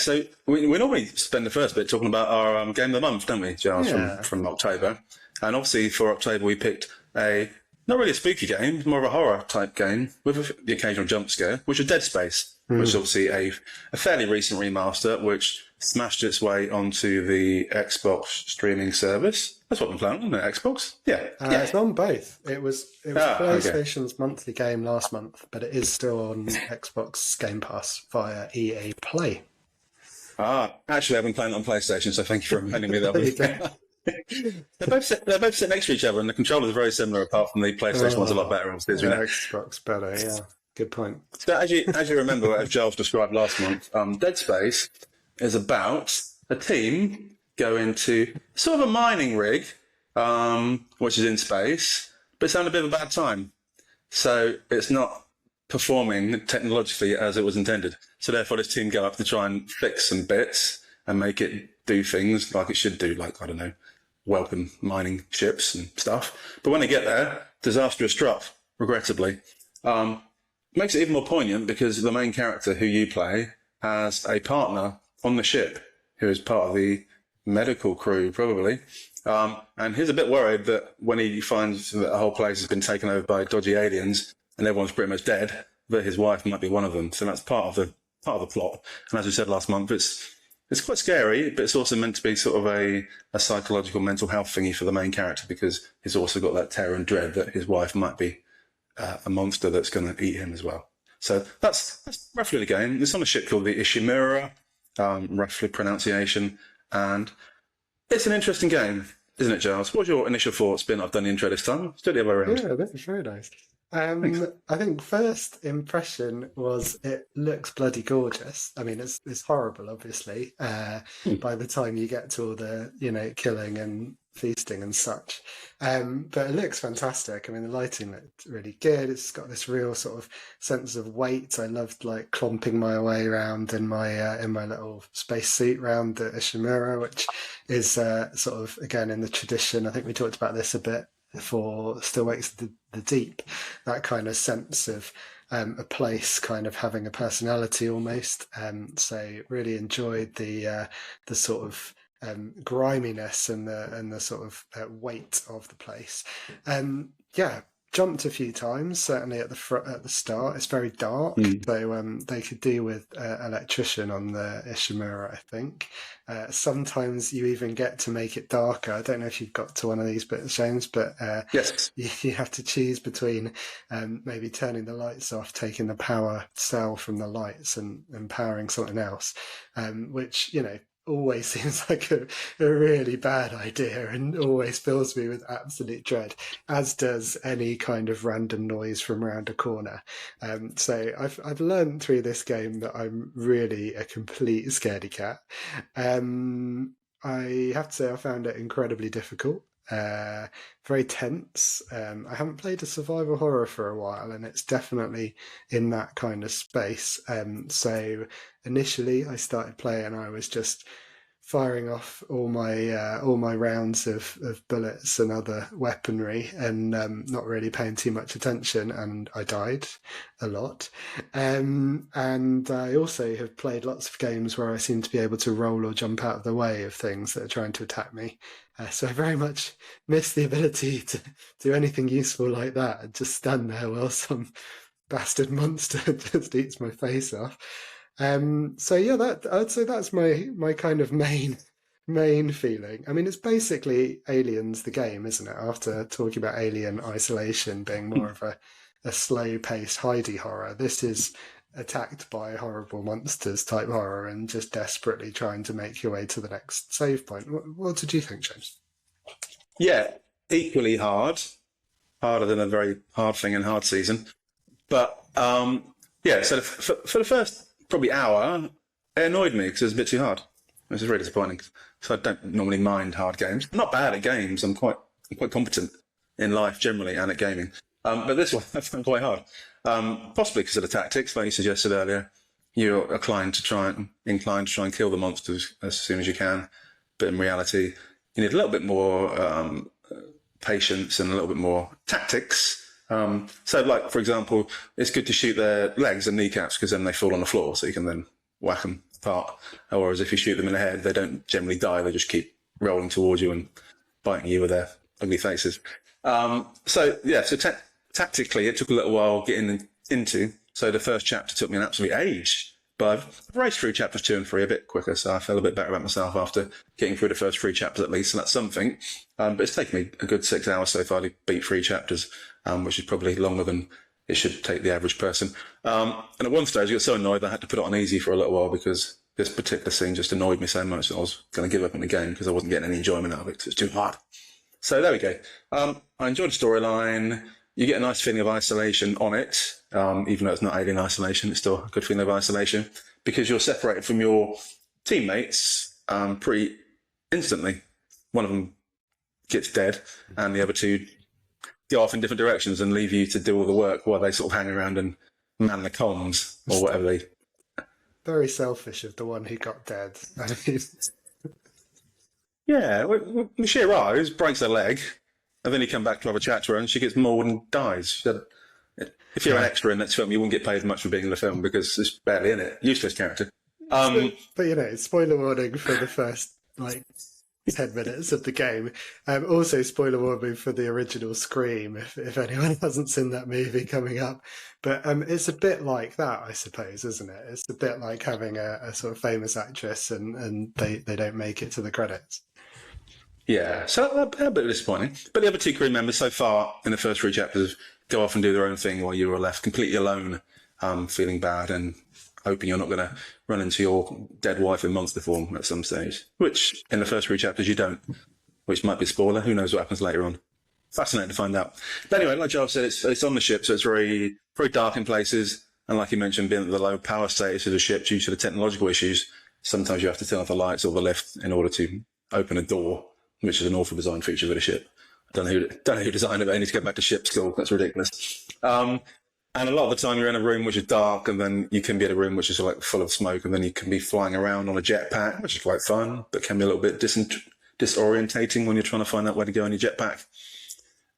So we normally spend the first bit talking about our game of the month, don't we, Giles, Yeah. from October? And obviously for October we picked not really a spooky game, more of a horror type game with the occasional jump scare, which was Dead Space, which is obviously a fairly recent remaster, which smashed its way onto the Xbox streaming service. That's what I'm playing on, isn't it? Xbox? Yeah. It's on both. It was okay. PlayStation's monthly game last month, but it is still on Xbox Game Pass via EA Play. Actually, I've been playing it on PlayStation, so thank you for reminding me that. There you go. They're both sit next to each other, and the controllers are very similar, apart from the PlayStation one's a lot better, obviously, as we know. Xbox better, yeah. Good point. So as you remember, as Giles described last month, Dead Space is about a team going to sort of a mining rig, which is in space, but it's having a bit of a bad time. So it's not performing technologically as it was intended. So therefore this team go up to try and fix some bits and make it do things like it should do, like, I don't know, welcome mining ships and stuff. But when they get there, disaster has struck, regrettably. Makes it even more poignant because the main character who you play has a partner on the ship who is part of the medical crew, probably. And he's a bit worried that when he finds that the whole place has been taken over by dodgy aliens and everyone's pretty much dead, that his wife might be one of them. So that's part of the plot. And as we said last month, it's quite scary, but it's also meant to be sort of a psychological mental health thingy for the main character because he's also got that terror and dread that his wife might be a monster that's going to eat him as well. So that's roughly the game. It's on a ship called the Ishimura, roughly pronunciation, and it's an interesting game, isn't it, Giles? What's your initial thoughts been? I've done the intro this time. Let's do it the other way around. Yeah, that was very nice. I think first impression was it looks bloody gorgeous. I mean, it's horrible, obviously, by the time you get to all the, killing and feasting and such. But it looks fantastic. I mean, the lighting looked really good. It's got this real sort of sense of weight. I loved like clomping my way around in my little space suit around the Ishimura, which is sort of, again, in the tradition. I think we talked about this a bit for Still Wakes the Deep, that kind of sense of a place kind of having a personality almost. So really enjoyed the sort of griminess and the sort of weight of the place. Jumped a few times, certainly at the start. It's very dark, so they could do with electrician on the Ishimura, I think. Sometimes you even get to make it darker. I don't know if you've got to one of these bits, James, but yes, you have to choose between maybe turning the lights off, taking the power cell from the lights and powering something else, which, always seems like a really bad idea and always fills me with absolute dread, as does any kind of random noise from around a corner. So I've learned through this game that I'm really a complete scaredy cat. I have to say I found it incredibly difficult. Very tense. I haven't played a survival horror for a while, and it's definitely in that kind of space. So initially I started playing, I was just firing off all my rounds of bullets and other weaponry and not really paying too much attention, and I died a lot. And I also have played lots of games where I seem to be able to roll or jump out of the way of things that are trying to attack me. So I very much miss the ability to do anything useful like that and just stand there while some bastard monster just eats my face off. So yeah, I'd say that's my kind of main feeling. I mean, it's basically Aliens the game, isn't it? After talking about Alien Isolation being more of a slow-paced hidey horror, this is attacked by horrible monsters type horror and just desperately trying to make your way to the next save point. What did you think, James? Yeah, equally harder than a very hard thing in hard season. But so for the first probably hour, it annoyed me because it was a bit too hard. It was really disappointing. So I don't normally mind hard games. I'm not bad at games. I'm quite competent in life generally and at gaming. But this one I found quite hard. Possibly because of the tactics, like you suggested earlier. You're inclined to try and kill the monsters as soon as you can. But in reality, you need a little bit more patience and a little bit more tactics. So, like, for example, it's good to shoot their legs and kneecaps because then they fall on the floor, so you can then whack them part. Whereas if you shoot them in the head, they don't generally die. They just keep rolling towards you and biting you with their ugly faces. So tactically, it took a little while getting into. So the first chapter took me an absolute age. But I've raced through chapters 2 and 3 a bit quicker, so I feel a bit better about myself after getting through the first 3 chapters at least, and that's something. But it's taken me a good 6 hours so far to beat 3 chapters, which is probably longer than it should take the average person. And at one stage I got so annoyed that I had to put it on easy for a little while because this particular scene just annoyed me so much that I was going to give up on the game because I wasn't getting any enjoyment out of it because it's too hard. So there we go. I enjoyed the storyline. You get a nice feeling of isolation on it, even though it's not alien isolation, it's still a good feeling of isolation because you're separated from your teammates pretty instantly. One of them gets dead and the other 2 go off in different directions and leave you to do all the work while they sort of hang around and man the comms or whatever they... Very selfish of the one who got dead. Yeah, she arrives, breaks her leg, and then you come back to have a chat to her and she gets mauled and dies. If you're an extra in that film, you wouldn't get paid much for being in the film because it's barely in it. Useless character. But spoiler warning for the first 10 minutes of the game. Also, spoiler warning for the original Scream, if anyone hasn't seen that movie coming up. But it's a bit like that, I suppose, isn't it? It's a bit like having a sort of famous actress and they don't make it to the credits. Yeah, so a bit disappointing. But the other 2 crew members so far in the first 3 chapters go off and do their own thing while you are left completely alone, feeling bad and hoping you're not going to run into your dead wife in monster form at some stage, which in the first 3 chapters you don't, which might be a spoiler. Who knows what happens later on. Fascinating to find out. But anyway, like Giles said, it's on the ship, so it's very, very dark in places. And like you mentioned, being at the low power status of the ship due to the technological issues, sometimes you have to turn off the lights or the lift in order to open a door, which is an awful design feature of the ship. I don't know who designed it, but I need to go back to ship school. That's ridiculous. And a lot of the time you're in a room which is dark and then you can be in a room which is full of smoke and then you can be flying around on a jetpack, which is quite fun, but can be a little bit disorientating when you're trying to find out where to go on your jetpack.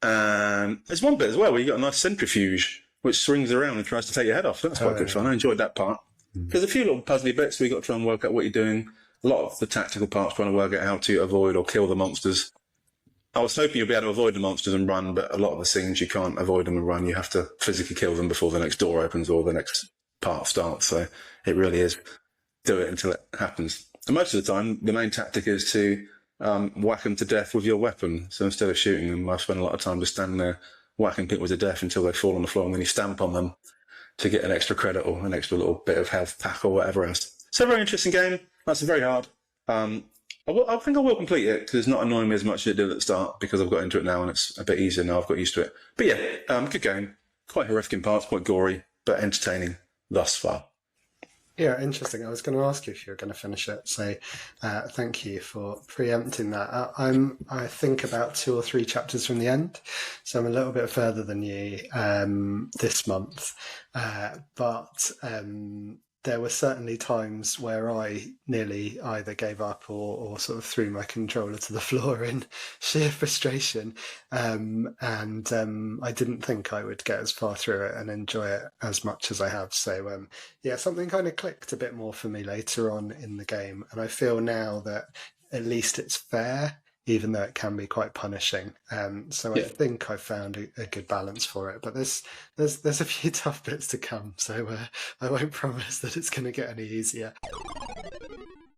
And there's one bit as well where you got a nice centrifuge which swings around and tries to take your head off. That's quite good fun. I enjoyed that part. There's a few little puzzly bits where you got to try and work out what you're doing. A lot of the tactical parts trying to work out how to avoid or kill the monsters. I was hoping you'd be able to avoid the monsters and run, but a lot of the scenes you can't avoid them and run. You have to physically kill them before the next door opens or the next part starts. So it really is do it until it happens. And most of the time, the main tactic is to whack them to death with your weapon. So instead of shooting them, I spend a lot of time just standing there whacking people to death until they fall on the floor and then you stamp on them to get an extra credit or an extra little bit of health pack or whatever else. So a very interesting game. That's very hard. I think I will complete it because it's not annoying me as much as it did at the start because I've got into it now and it's a bit easier now. I've got used to it. But yeah, good game. Quite horrific in parts, quite gory, but entertaining thus far. Yeah, interesting. I was going to ask you if you were going to finish it, so thank you for preempting that. I think about 2 or 3 chapters from the end, so I'm a little bit further than you this month, but there were certainly times where I nearly either gave up or sort of threw my controller to the floor in sheer frustration. And I didn't think I would get as far through it and enjoy it as much as I have. So, something kind of clicked a bit more for me later on in the game. And I feel now that at least it's fair, even though it can be quite punishing. So I think I've found a good balance for it. But there's a few tough bits to come, so I won't promise that it's going to get any easier.